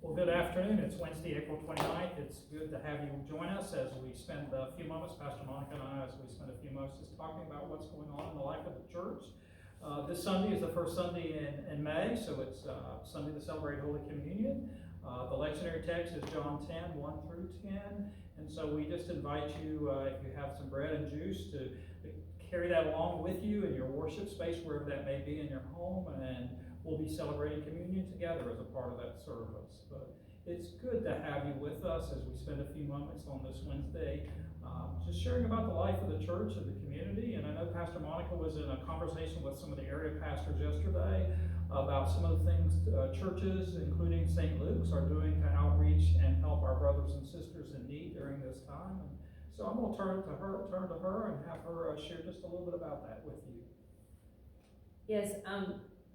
Well, good afternoon. It's Wednesday, April 29th. It's good to have you join us as we spend a few moments, Pastor Monica and I, as we spend a few moments just talking about what's going on in the life of the church. This Sunday is the first Sunday in May, so it's Sunday to celebrate Holy Communion. The lectionary text is John 10, 1 through 10. And so we just invite you, if you have some bread and juice, to carry that along with you in your worship space, wherever that may be in your home, and we'll be celebrating communion together as a part of that service. But it's good to have you with us as we spend a few moments on this Wednesday, just sharing about the life of the church and the community. And I know Pastor Monica was in a conversation with some of the area pastors yesterday about some of the things churches, including St. Luke's, are doing to outreach and help our brothers and sisters in need during this time. And so I'm going to turn to her and have her share just a little bit about that with you. Yes,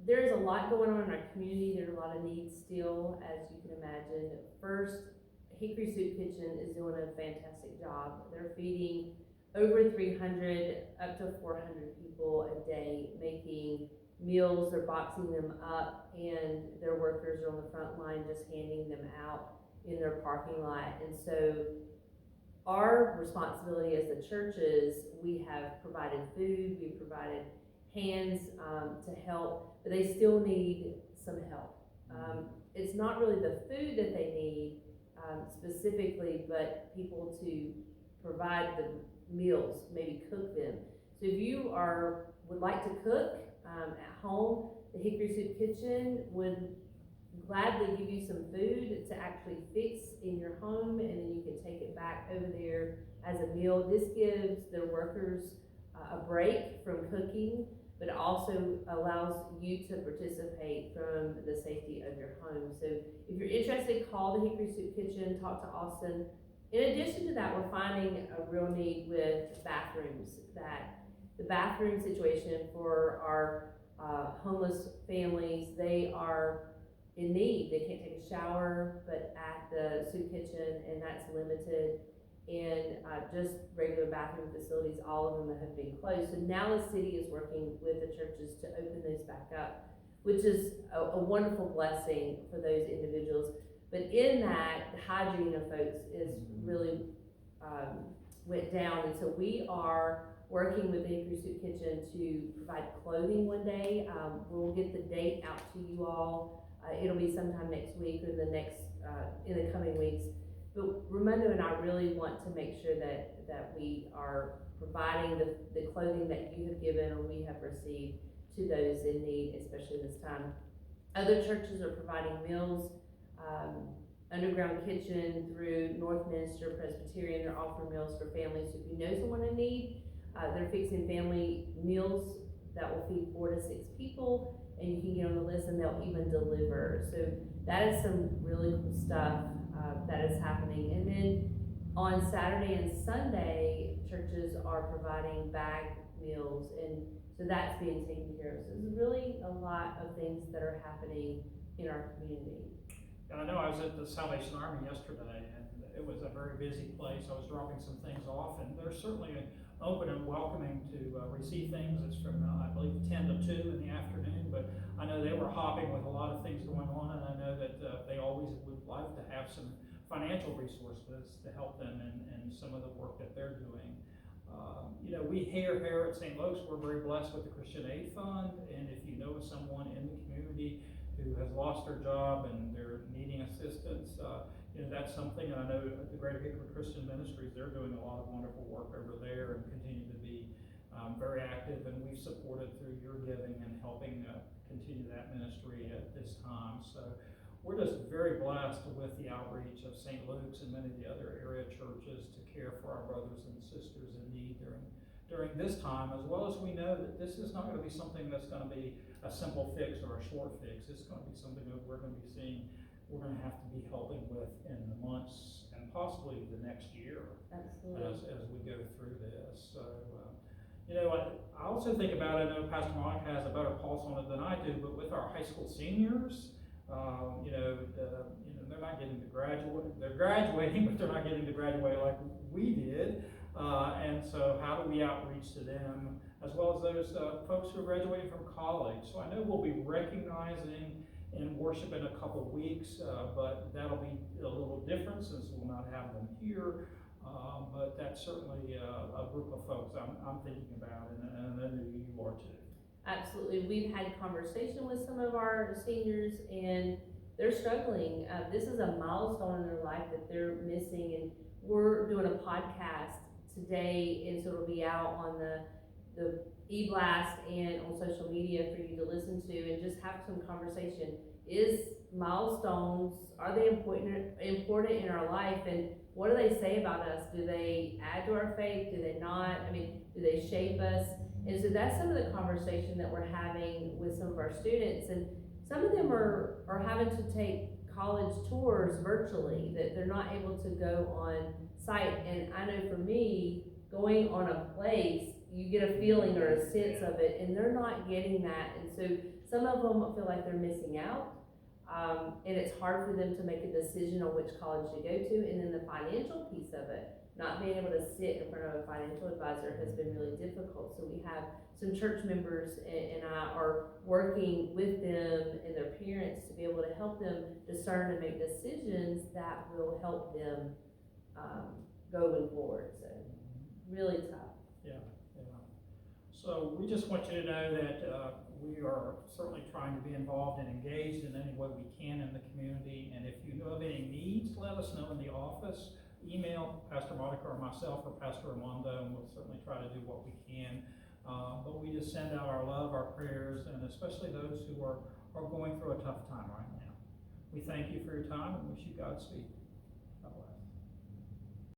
there's a lot going on in our community. There's a lot of needs still, as you can imagine. First, Hickory Soup Kitchen is doing a fantastic job. They're feeding over 300 up to 400 people a day, making meals. They're boxing them up, and their workers are on the front line just handing them out in their parking lot. And so our responsibility as the churches, we have provided food, we've provided hands to help, but they still need some help. It's not really the food that they need specifically, but people to provide the meals, maybe cook them. So if you would like to cook at home, the Hickory Soup Kitchen would gladly give you some food to actually fix in your home, and then you can take it back over there as a meal. This gives their workers a break from cooking, but it also allows you to participate from the safety of your home. So if you're interested, call the Hickory Soup Kitchen, talk to Austin. In addition to that, we're finding a real need with bathrooms, that the bathroom situation for our homeless families, they are in need. They can't take a shower but at the soup kitchen, and that's limited. And just regular bathroom facilities, all of them have been closed. So now the city is working with the churches to open those back up, which is a wonderful blessing for those individuals. But in that, the hygiene of folks is really went down. And so we are working with the Hickory Soup Kitchen to provide clothing one day. We'll get the date out to you all. It'll be sometime next week or in the coming weeks. But Raimondo and I really want to make sure that we are providing the clothing that you have given or we have received to those in need, especially this time. Other churches are providing meals, underground kitchen through Northminster Presbyterian. They're offering meals for families. So if you know someone in need, they're fixing family meals that will feed 4 to 6 people, and you can get on the list and they'll even deliver. So that is some really cool stuff that is happening. And then on Saturday and Sunday, churches are providing bag meals, and so that's being taken care of. So there's really a lot of things that are happening in our community. And I know I was at the Salvation Army yesterday, and it was a very busy place. I was dropping some things off, and they're certainly open and welcoming to receive things. It's from, I believe, 10 to 2 in the afternoon, but I know they were hopping with a lot of things going on, and I know that they always would like to have some financial resources to help them in some of the work that they're doing. We here at St. Luke's, we're very blessed with the Christian Aid Fund, and if you know of someone in the community who has lost their job and they're needing assistance, that's something. And I know the Greater Hickory Christian Ministries, they're doing a lot of wonderful work over there and continue to be very active, and we've supported through your giving and helping continue that ministry at this time. So we're just very blessed with the outreach of St. Luke's and many of the other area churches to care for our brothers and sisters in need during this time, as well as we know that this is not going to be something that's going to be a simple fix or a short fix. It's going to be something that we're going to be seeing, we're going to have to be helping with in the months and possibly the next year. Absolutely. As we go through this. So, I also think about it. I know Pastor Monica has a better pulse on it than I do, but with our high school seniors, they're not getting to graduate. They're graduating, but they're not getting to graduate like we did. And so how do we outreach to them, as well as those folks who are graduating from college? So I know we'll be recognizing in worship in a couple weeks, but that'll be a little different since we'll not have them here. But that's certainly a group of folks I'm thinking about, and I know you are too. Absolutely. We've had conversation with some of our seniors, and they're struggling. This is a milestone in their life that they're missing, and we're doing a podcast today, and so it'll be out on the e-blast and on social media for you to listen to and just have some conversation. Is milestones, are they important in our life, and what do they say about us? Do they add to our faith? Do they not? I mean, do they shape us? And so that's some of the conversation that we're having with some of our students, and some of them are having to take college tours virtually, that they're not able to go on site. And I know for me, going on a place, you get a feeling or a sense of it, and they're not getting that. And so some of them feel like they're missing out, and it's hard for them to make a decision on which college to go to. And then the financial piece of it, not being able to sit in front of a financial advisor has been really difficult. So we have some church members and I are working with them and their parents to be able to help them discern and make decisions that will help them going forward. So really tough. Yeah. So we just want you to know that we are certainly trying to be involved and engaged in any way we can in the community. And if you know of any needs, let us know in the office. Email Pastor Monica or myself or Pastor Armando, and we'll certainly try to do what we can. But we just send out our love, our prayers, and especially those who are going through a tough time right now. We thank you for your time and wish you Godspeed.